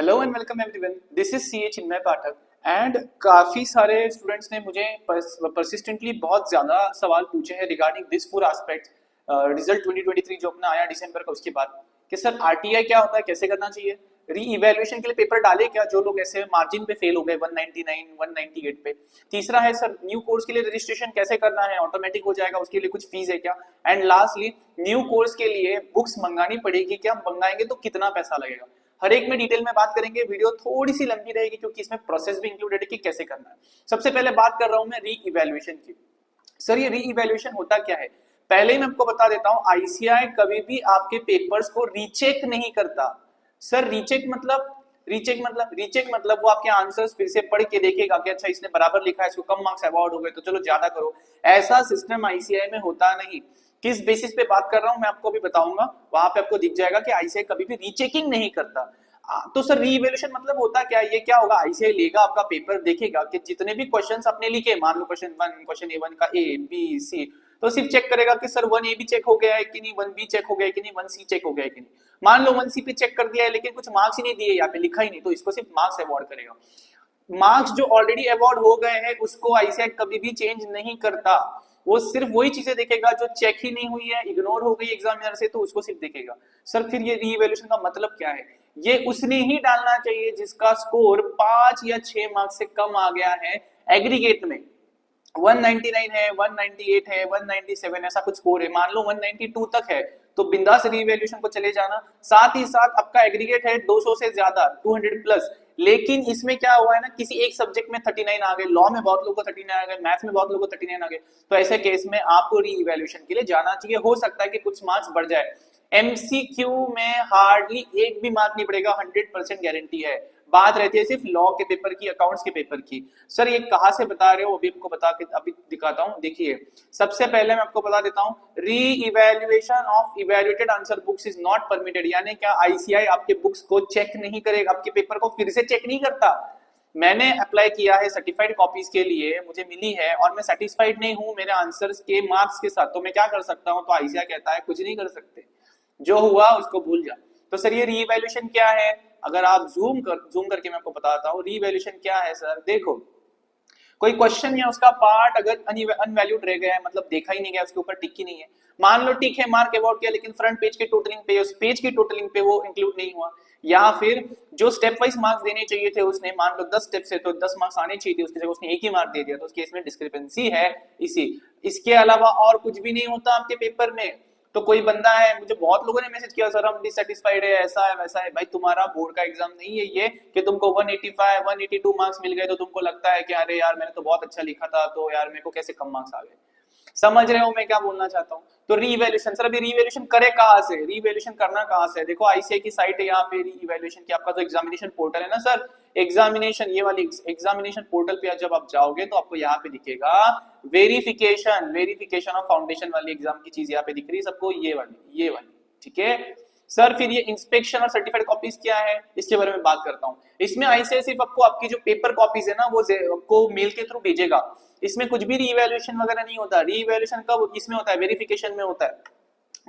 Hello and welcome everyone, this is C Chinmay Pathak and काफी सारे students ने मुझे परसिस्टेंटली बहुत ज्यादा सवाल पूछे हैं regarding this full aspect result 2023 जो अपना आया दिसंबर का, उसके बाद कि सर आरटीआई क्या होता है, कैसे करना चाहिए, री इवेल्युएशन के लिए पेपर डाले क्या जो लोग ऐसे मार्जिन पे फेल हो गए 199 198 पे। तीसरा है सर न्यू कोर्स के लिए रजिस्ट्रेशन कैसे करना है, ऑटोमेटिक हो जाएगा, उसके लिए कुछ फीस है क्या। एंड लास्टली न्यू कोर्स के लिए बुक्स मंगानी पड़ेगी क्या, मंगाएंगे तो कितना पैसा लगेगा। हर एक में डिटेल में बात करेंगे। वीडियो थोड़ी सी लंबी रहेगी क्योंकि इसमें प्रोसेस भी इंक्लूडेड है कि कैसे करना है। सबसे पहले बात कर रहा हूं मैं री इवेल्युएशन की। सर ये री इवेल्युएशन होता क्या है, पहले ही मैं आपको बता देता हूं। आईसीआई कभी भी आपके पेपर्स को रीचेक नहीं करता। सर रीचेक मतलब वो आपके आंसर्स फिर से पढ़ के देखेगा कि अच्छा इसने बराबर लिखा है, इसको कम मार्क्स अवार्ड हो गए तो चलो ज्यादा करो। ऐसा सिस्टम आईसीआई में होता नहीं। किस बेसिस पे बात कर रहा हूं मैं आपको अभी बताऊंगा, वहां पे आपको दिख जाएगा कि आईसीआई कभी भी रीचेकिंग नहीं करता। तो सर रीइवैल्यूएशन मतलब होता क्या है, ये क्या होगा, आईसीआई लेगा आपका पेपर, देखेगा कि जितने भी क्वेश्चंस आपने लिखे, मान लो क्वेश्चन ए1 का ए बी सी, तो सिर्फ चेक करेगा कि सर 1A भी चेक हो गया है कि नहीं, 1B चेक हो गया है कि नहीं, 1C चेक हो गया है कि नहीं। मान लो 1C पे चेक कर दिया है लेकिन कुछ मार्क्स ही नहीं दिए, यहाँ पे लिखा ही नहीं, तो इसको सिर्फ मार्क्स अवार्ड करेगा। मार्क्स जो ऑलरेडी अवार्ड हो गए हैं उसको आईसीआई कभी भी चेंज नहीं करता। वो सिर्फ वही चीजें देखेगा जो चेक ही नहीं हुई है, इग्नोर हो गई एग्जामिनर से, तो उसको सिर्फ देखेगा। सर फिर ये रीइवैल्यूएशन का मतलब क्या है, ये उसने ही डालना चाहिए जिसका स्कोर 5 या 6 मार्क्स से कम आ गया है एग्रीगेट में। 199 है, 198 है, 197 ऐसा कुछ स्कोर है, मान लो 192 तक है तो बिंदास रीवैल्यूएशन को चले जाना। साथ ही साथ आपका एग्रीगेट है 200 से ज्यादा, 200 प्लस, लेकिन इसमें क्या हुआ है ना, किसी एक सब्जेक्ट में 39 आ गए, लॉ में बहुत लोगों को 39 आ गए, मैथ्स में बहुत लोगों को 39 आ गए, तो ऐसे केस में आपको री इवैल्यूएशन के लिए जाना चाहिए। हो सकता है कि कुछ मार्क्स बढ़ जाए। एमसीक्यू में हार्डली एक भी मार्क नहीं पड़ेगा, 100% गारंटी है। बात रहती है सिर्फ लॉ के पेपर की, अकाउंट्स के पेपर की। सर ये कहां से बता रहे हो, अभी आपको बता के अभी दिखाता हूं। देखिए सबसे पहले मैं आपको बता देता हूं, री evaluation of evaluated answer books is not permitted. यानी क्या, आईसीआई आपके बुक्स को चेक नहीं करेगा, आपके पेपर को फिर से चेक नहीं करता। मैंने अप्लाई किया है सर्टिफाइड कॉपीज के लिए, मुझे मिली है और मैं सेटिस्फाइड नहीं हूं मेरे आंसर्स के मार्क्स के साथ, तो मैं क्या कर सकता हूं, तो आईसीआई कहता है कुछ नहीं कर सकते, जो हुआ उसको भूल जा। तो सर ये रीवैल्यूएशन क्या है, अगर आप जूम करके मैं आपको बताता हूँ रीवैल्यूएशन क्या है। सर देखो, कोई क्वेश्चन या उसका पार्ट अगर अनवैल्यूड रह गया है, मतलब देखा ही नहीं गया, उसके ऊपर टिक ही नहीं है, मान लो टिक है, मार्क अवार्ड किया, लेकिन फ्रंट पेज के टोटलिंग पे, उस पेज की टोटलिंग पे वो इंक्लूड नहीं हुआ, या फिर जो स्टेप वाइज मार्क्स देने चाहिए थे उसने, मान लो 10 स्टेप से तो 10 मार्क्स आने चाहिए थे, उसकी जगह उसने एक ही मार्क दे दिया, तो उस केस में डिस्क्रिपेंसी है। इसके अलावा और कुछ भी नहीं होता आपके पेपर में। तो कोई बंदा है, मुझे बहुत लोगों ने मैसेज किया सर हम डिसैटिस्फाइड है, ऐसा है वैसा है। भाई तुम्हारा बोर्ड का एग्जाम नहीं है ये कि तुमको 185 182 मार्क्स मिल गए तो तुमको लगता है कि अरे यार मैंने तो बहुत अच्छा लिखा था, तो यार मेरे को कैसे कम मार्क्स आ गए। समझ रहे हो मैं क्या बोलना चाहता हूँ। तो रीवैल्यूएशन, सर अभी रीवैल्यूएशन करे कहाँ से, रीवैल्यूएशन करना कहाँ से, देखो आईसीआई की साइट है, यहाँ पे रीवैल्यूएशन की आपका जो एग्जामिनेशन पोर्टल है ना सर, एग्जामिनेशन, ये वाली एग्जामिनेशन पोर्टल पे जब आप जाओगे तो आपको यहाँ पे दिखेगा वेरिफिकेशन ऑफ फाउंडेशन वाली एग्जाम की चीज यहाँ पे दिख रही है सबको, ये वाली, ठीक है। सर फिर ये इंस्पेक्शन और सर्टिफाइड कॉपीज क्या है, इसके बारे में बात करता हूँ। इसमें आईसीआई सिर्फ आपको आपकी जो पेपर कॉपीज है ना वो आपको मेल के थ्रू भेजेगा, इसमें कुछ भी रीवैल्यूएशन वगैरह नहीं होता। रीवैल्यूएशन कब इसमें होता है, वेरिफिकेशन में होता है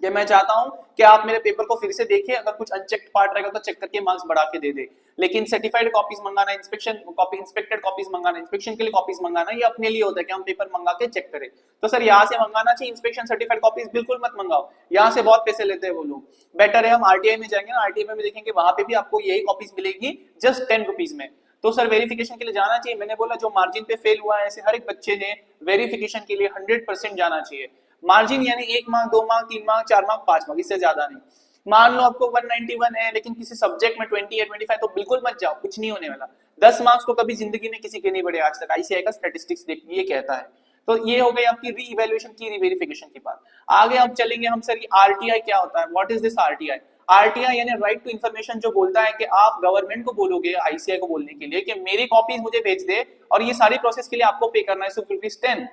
कि मैं चाहता हूं कि आप मेरे पेपर को फिर से देखिए, अगर कुछ अनचेक्ड पार्ट रहेगा तो चेक करके मार्क्स बढ़ा के दे दे। लेकिन सर्टिफाइड कॉपीज मंगाना, इंस्पेक्टेड कॉपीज मंगाना, इंस्पेक्शन के लिए कॉपीज मंगाना, ये अपने लिए होता है कि हम पेपर मंगा के चेक करें। तो सर यहाँ से मंगाना चाहिए इंस्पेक्शन सर्टिफाइड कॉपीज, बिल्कुल मत मंगाओ, यहाँ से बहुत पैसे लेते हैं वो लोग। बेटर है हम आरटीआई में जाएंगे ना, आरटीआई में देखेंगे वहां पे भी आपको यही कॉपीज मिलेगी जस्ट 10 रुपीज में। तो सर वेरिफिकेशन के लिए जाना चाहिए, मैंने बोला जो मार्जिन पे फेल हुआ है ऐसे हर एक बच्चे ने वेरिफिकेशन के लिए 100% जाना चाहिए। मार्जिन यानी 1 mark, 2 mark, 3 mark, 4 mark, 5 mark, इससे ज्यादा नहीं। मान लो आपको 191 है लेकिन किसी सब्जेक्ट में 20 है 25, तो बिल्कुल मत जाओ, कुछ नहीं होने वाला। 10 मार्क्स को कभी जिंदगी में किसी के नहीं बढ़े आज तक, आईसीआई का स्टैटिस्टिक्स ये कहता है। तो ये हो गई आपकी री इवैल्यूएशन की, रीवेरिफिकेशन की बात। आगे हम चलेंगे हम, सर आरटीआई क्या होता है, what is this RTI. RTI यानी राइट टू इन्फॉर्मेशन, जो बोलता है कि आप गवर्नमेंट को बोलोगे, आईसीआई को बोलने के लिए कि मेरी कॉपीज मुझे भेज दे और ये सारी प्रोसेस के लिए आपको पे करना है सिर्फ ₹10,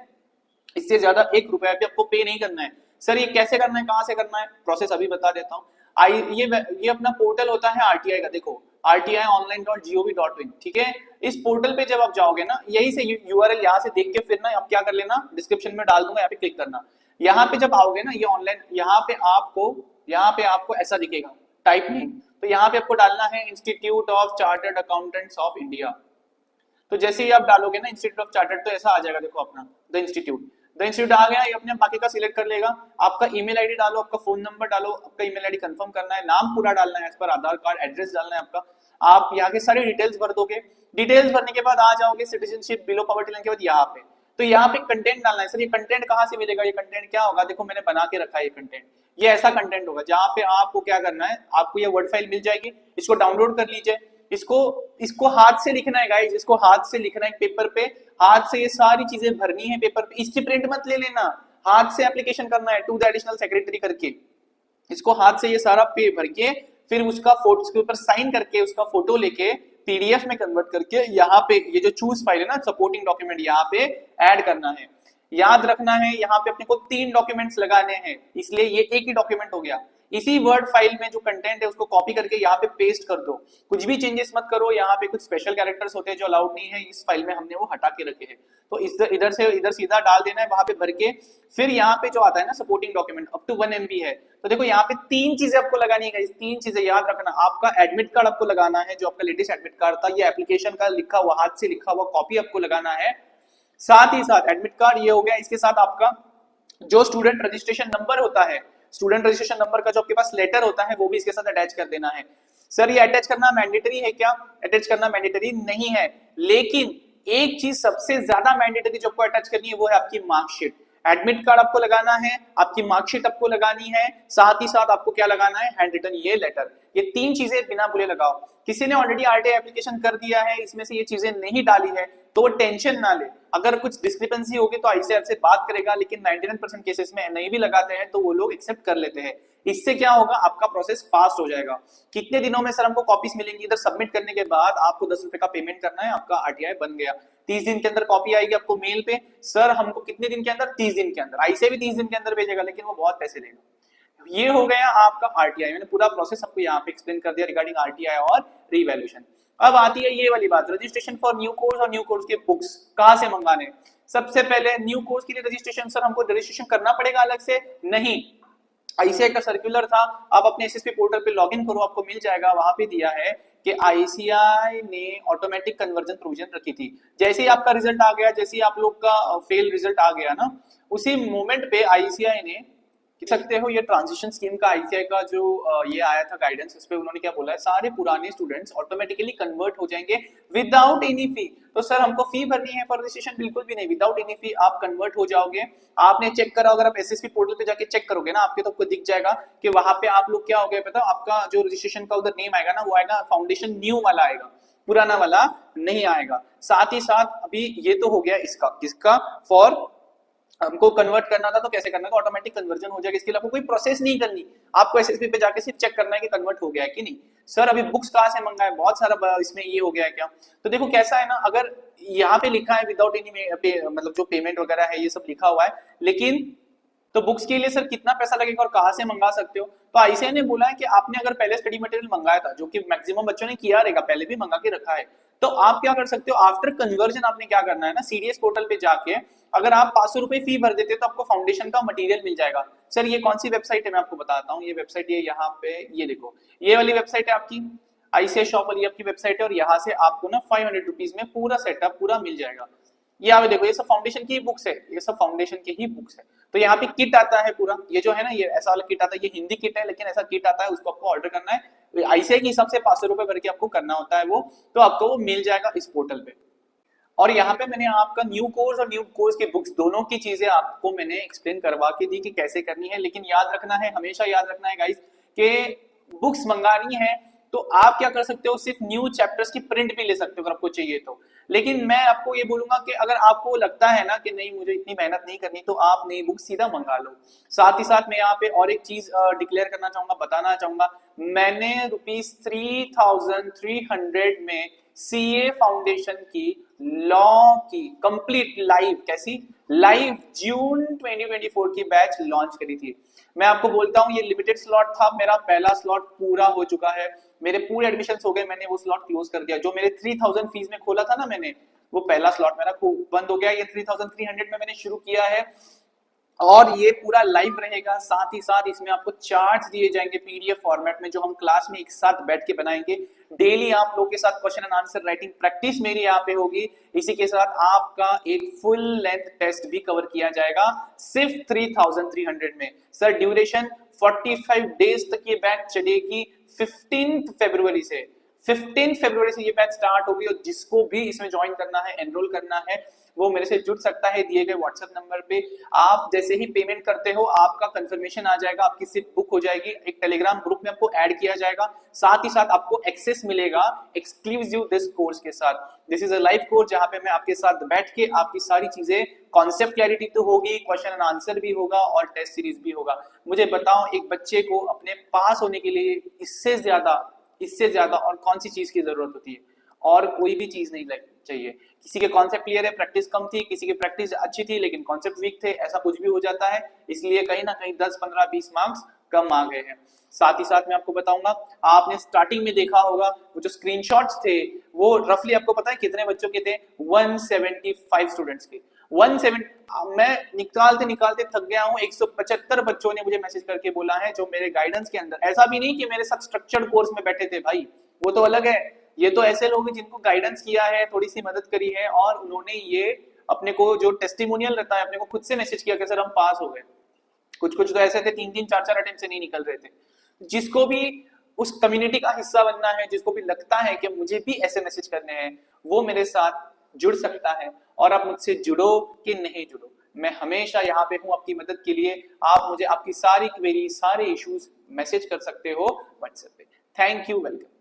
इससे ज्यादा 1 रुपया भी आपको पे नहीं करना है। सर ये कैसे करना है, कहां से करना है, प्रोसेस अभी बता देता हूँ। ये अपना पोर्टल होता है आरटीआई का, देखो rti.online.gov.in, ठीक है। इस पोर्टल पे जब आप जाओगे ना, यही से यूआरएल यहाँ से देख के फिर ना आप क्या कर लेना, डिस्क्रिप्शन में डाल दूंगा, यहाँ पे क्लिक करना। यहाँ पे जब आओगे ना, ये ऑनलाइन, यहाँ पे आपको ऐसा दिखेगा, टाइप नेम, तो यहाँ पे आपको डालना है institute of chartered accountants of India. तो जैसे ही आप डालोगे ना इंस्टीट्यूट ऑफ चार्टर्ड, तो ऐसा आ जाएगा, देखो अपना द इंस्टीट्यूट आ गया, ये अपने बाकी का सिलेक्ट कर लेगा। आपका ईमेल आईडी डालो, आपका फोन नंबर डालो, आपका ईमेल आईडी कंफर्म करना है, नाम पूरा डालना है एज पर आधार कार्ड, एड्रेस डालना है आपका, आप यहाँ के सारे डिटेल्स भर दोगे। डिटेल्स भरने के बाद आ जाओगे सिटीजनशिप, बिलो पॉवर्टी लाइन के बाद यहाँ पे, तो यहाँ पे कंटेंट डालना है। सर ये कंटेंट कहाँ से मिलेगा, ये कंटेंट क्या होगा, देखो मैंने बना के रखा है ये कंटेंट, ये ऐसा कंटेंट होगा जहाँ पे आपको क्या करना है, आपको ये वर्ड फाइल मिल जाएगी, इसको डाउनलोड कर लीजिए, इसको हाथ से लिखना है गाइस, इसको हाथ से लिखना है पेपर पे, हाथ से ये सारी चीजें भरनी है पेपर पे, इसकी प्रिंट मत ले लेना, हाथ से एप्लीकेशन करना है टू द एडिशनल सेक्रेटरी करके, इसको हाथ से ये सारा पे भर के, फिर उसका फोटो उसके ऊपर साइन करके, उसका फोटो लेके पीडीएफ में कन्वर्ट करके यहाँ पे ये जो चूज फाइल है ना सपोर्टिंग डॉक्यूमेंट, यहाँ पे ऐड करना है। याद रखना है यहाँ पे अपने को 3 डॉक्यूमेंट्स लगाने हैं, इसलिए ये एक ही डॉक्यूमेंट हो गया। इसी वर्ड फाइल में जो कंटेंट है उसको कॉपी करके यहाँ पे पेस्ट कर दो, कुछ भी चेंजेस मत करो। यहाँ पे कुछ स्पेशल कैरेक्टर्स होते हैं जो अलाउड नहीं है, इस फाइल में हमने वो हटा के रखे हैं, तो इधर से इधर सीधा डाल देना है वहां पे भर के। फिर यहाँ पे जो आता है ना supporting document up to 1 MB है, तो देखो यहाँ पे 3 चीजें आपको लगानी है, 3 चीजें याद रखना। आपका एडमिट कार्ड आपको लगाना है, जो आपका लेटेस्ट एडमिट कार्ड था, ये एप्लीकेशन का लिखा हुआ हाथ से लिखा हुआ कॉपी आपको लगाना है। साथ ही साथ एडमिट कार्ड ये हो गया, इसके साथ आपका जो स्टूडेंट रजिस्ट्रेशन नंबर होता है, स्टूडेंट रजिस्ट्रेशन नंबर का जो आपके पास लेटर होता है वो भी इसके साथ अटैच कर देना है। सर ये अटैच करना मैंडेटरी है क्या? अटैच करना मैंडेटरी नहीं है, लेकिन एक चीज सबसे ज्यादा मैंडेटरी जो आपको अटैच करनी है वो है आपकी मार्कशीट। एडमिट कार्ड आपको लगाना है, आपकी मार्कशीट आपको लगानी है, साथ ही साथ आपको क्या लगाना है, हैंड रिटन ये लेटर। ये 3 चीजें बिना बोले लगाओ। किसी ने ऑलरेडी आरटीआई एप्लीकेशन कर दिया है, इसमें से ये चीजें नहीं डाली है तो वो टेंशन ना ले, अगर कुछ डिस्क्रिपेंसी होगी तो आईसीआर से बात करेगा, लेकिन 99% केसेस में नहीं भी लगाते हैं तो वो लोग एक्सेप्ट कर लेते हैं। इससे क्या होगा, आपका प्रोसेस फास्ट हो जाएगा। कितने दिनों में सर हमको कॉपीज मिलेंगी? इधर सबमिट करने के बाद आपको 10 रुपए का पेमेंट करना है, आपका आरटीआई बन गया। 30 दिन के अंदर कॉपी आएगी आपको मेल पे। सर हमको कितने दिन के अंदर? 30 दिन के अंदर। आईसीआई भी 30 दिन के अंदर भेजेगा, लेकिन वो बहुत पैसे लेगा। ये हो गया आपका आरटीआई, मैंने पूरा प्रोसेस आपको यहाँ पे एक्सप्लेन कर दिया रिगार्डिंग आरटीआई और रीवैल्यूएशन। अब आती है ये वाली बात, रजिस्ट्रेशन फॉर न्यू कोर्स और न्यू कोर्स के बुक्स कहाँ से मंगाने। सबसे पहले न्यू कोर्स के लिए रजिस्ट्रेशन, सर हमको रजिस्ट्रेशन करना पड़ेगा अलग से? नहीं, आईसीआई का सर्कुलर था, आप अपने एसएसपी पोर्टल पे लॉगिन करो, आपको मिल जाएगा। वहां पे दिया है कि आईसीआई ने ऑटोमेटिक कन्वर्जन प्रोविजन रखी थी। जैसे ही आपका रिजल्ट आ गया, जैसे ही आप लोग का फेल रिजल्ट आ गया ना, उसी मोमेंट पे आईसीआई ने कह सकते हो ये ट्रांजिशन स्कीम का आईसीआई का जो ये आया था गाइडेंस, उस पे उन्होंने क्या बोला है, सारे पुराने स्टूडेंट्स ऑटोमेटिकली कन्वर्ट हो जाएंगे विदाउट एनी फी। तो सर हमको फी भरनी है फॉर रजिस्ट्रेशन? बिल्कुल भी नहीं, विदाउट एनी फी आप कन्वर्ट हो जाओगे। आपने चेक करा, अगर आप एसएसपी पोर्टल पे जाके चेक करोगे ना, आपके तो आपको दिख जाएगा कि वहां पे आप लोग क्या हो गए पता, आपका जो रजिस्ट्रेशन का उधर नेम आएगा ना, वो आएगा फाउंडेशन न्यू वाला आएगा, पुराना वाला नहीं आएगा। साथ ही साथ अभी ये तो हो गया इसका, किसका? फॉर हमको कन्वर्ट करना था तो कैसे करना था, ऑटोमेटिक कन्वर्जन हो जाएगा। इसके लिए आपको कोई प्रोसेस नहीं करनी, आपको एसएसपी पे जाके सिर्फ चेक करना है कि कन्वर्ट हो गया है कि नहीं। सर अभी बुक्स कहाँ से मंगाए, बहुत सारा इसमें ये हो गया है क्या? तो देखो कैसा है ना, अगर यहाँ पे लिखा है विदाउट एनी मतलब जो पेमेंट वगैरह है ये सब लिखा हुआ है, लेकिन तो बुक्स के लिए सर कितना पैसा लगेगा और कहाँ से मंगा सकते हो? तो आईसीआई ने बोला है कि आपने अगर पहले स्टडी मटेरियल मंगाया था, जो कि मैक्सिमम बच्चों ने किया रहेगा, पहले भी मंगा के रखा है, तो आप क्या कर सकते हो, आफ्टर कन्वर्जन आपने क्या करना है ना, सीडीएस पोर्टल पे जाके अगर आप 500 रुपए फी भर देते तो आपको फाउंडेशन का मटेरियल मिल जाएगा। सर ये कौन सी वेबसाइट है, मैं आपको बताता हूँ। ये वेबसाइट ये यहाँ पे, ये देखो, ये वाली वेबसाइट है आपकी आईसीआई शॉप वाली आपकी वेबसाइट है, और यहाँ से आपको ना 500 रुपीज में पूरा सेटअप पूरा मिल जाएगा। ये आप देखो, ये सब फाउंडेशन की ही बुक्स है, ये सब फाउंडेशन की ही बुक्स है। तो यहाँ पे किट आता है पूरा, ये जो है ना, ये ऐसा वाला किट आता है, ये हिंदी किट है, लेकिन ऐसा किट आता है, उसको आपको ऑर्डर करना है आईसीआई के हिसाब से 500 रुपए भर के आपको करना होता है वो, तो आपको वो मिल जाएगा इस पोर्टल पे। और यहाँ पे मैंने आपका न्यू कोर्स और न्यू कोर्स की बुक्स दोनों की चीजें आपको मैंने एक्सप्लेन करवा के दी कि कैसे करनी है। लेकिन याद रखना है, हमेशा याद रखना है गाइस, कि बुक्स मंगानी है तो आप क्या कर सकते हो, सिर्फ न्यू चैप्टर्स की प्रिंट भी ले सकते हो अगर आपको चाहिए तो। लेकिन मैं आपको ये बोलूंगा कि अगर आपको लगता है ना कि नहीं मुझे इतनी मेहनत नहीं करनी, तो आप नई बुक सीधा मंगा लो। साथ ही साथ मैं यहाँ पे और एक चीज डिक्लेयर करना चाहूंगा, बताना चाहूंगा, मैंने ₹3,300 में सीए फाउंडेशन की लॉ की कंप्लीट लाइव, कैसी लाइव, जून 2024 की बैच लॉन्च करी थी। मैं आपको बोलता हूँ ये लिमिटेड स्लॉट था, मेरा पहला स्लॉट पूरा हो चुका है, मेरे पूरे एडमिशंस हो गए, मैंने वो स्लॉट क्लोज कर दिया। जो मेरे 3000 फीस में खोला था ना मैंने, वो पहला स्लॉट मेरा बंद हो गया। ये 3300 में मैंने शुरू किया है, और ये पूरा लाइव रहेगा, साथ ही साथ इसमें आपको चार्ट्स दिए जाएंगे पीडीएफ फॉर्मेट में, जो हम क्लास में एक साथ बैठ के बनाएंगे। डेली आप लोगों के साथ question and answer writing practice मेरी यहाँ पे होगी। इसी के साथ आपका एक फुल लेंथ टेस्ट भी कवर किया जाएगा सिर्फ 3300 में। सर ड्यूरेशन 45 डेज तक ये बैच चलेगी। 15 फरवरी से 15 फरवरी से ये बैच स्टार्ट होगी, और जिसको भी इसमें ज्वाइन करना है, एनरोल करना है, वो मेरे से जुड़ सकता है दिए गए व्हाट्सएप नंबर पे। आप जैसे ही पेमेंट करते हो आपका कंफर्मेशन आ जाएगा, आपकी सीट बुक हो जाएगी, एक टेलीग्राम ग्रुप में आपको ऐड किया जाएगा, साथ ही साथ आपको एक्सेस मिलेगा एक्सक्लूसिव दिस कोर्स के साथ। This is a live course जहां पे मैं आपके साथ बैठ के आपकी सारी चीजें, कॉन्सेप्ट क्लैरिटी तो होगी, क्वेश्चन एंड आंसर भी होगा और टेस्ट सीरीज भी होगा। मुझे बताओ, एक बच्चे को अपने पास होने के लिए इससे ज्यादा और कौन सी चीज की जरूरत होती है? और कोई भी चीज नहीं चाहिए। किसी के कॉन्सेप्ट क्लियर है, प्रैक्टिस कम थी, किसी की प्रैक्टिस अच्छी थी लेकिन कॉन्सेप्ट वीक थे, ऐसा कुछ भी हो जाता है, इसलिए कहीं ना कहीं 10 15 20 मार्क्स कम आ गए हैं। साथ ही साथ मैं आपको बताऊंगा, आपने स्टार्टिंग में देखा होगा वो जो स्क्रीनशॉट्स थे, वो रफली आपको पता है कितने बच्चों के थे? 175 स्टूडेंट्स के। 170 मैं निकालते थक गया हूं। 175 बच्चों ने मुझे मैसेज करके बोला है, जो मेरे गाइडेंस के अंदर, ऐसा भी नहीं कि मेरे साथ स्ट्रक्चर्ड कोर्स में बैठे थे भाई, वो तो अलग है। ये तो ऐसे लोग हैं जिनको गाइडेंस किया है, थोड़ी सी मदद करी है, और उन्होंने ये अपने को जो टेस्टिमोनियल रहता है, अपने को खुद से मैसेज किया कि सर हम पास हो गए। कुछ तो ऐसे थे 3 4 अटेम्प्ट से नहीं निकल रहे थे। जिसको भी उस कम्युनिटी का हिस्सा बनना है, जिसको भी लगता है कि मुझे भी ऐसे मैसेज करने हैं, वो मेरे साथ जुड़ सकता है। और आप मुझसे जुड़ो कि नहीं जुड़ो, मैं हमेशा यहाँ पे हूँ आपकी मदद के लिए। आप मुझे आपकी सारी क्वेरी, सारे इश्यूज मैसेज कर सकते हो व्हाट्सएप पे। Thank you, welcome.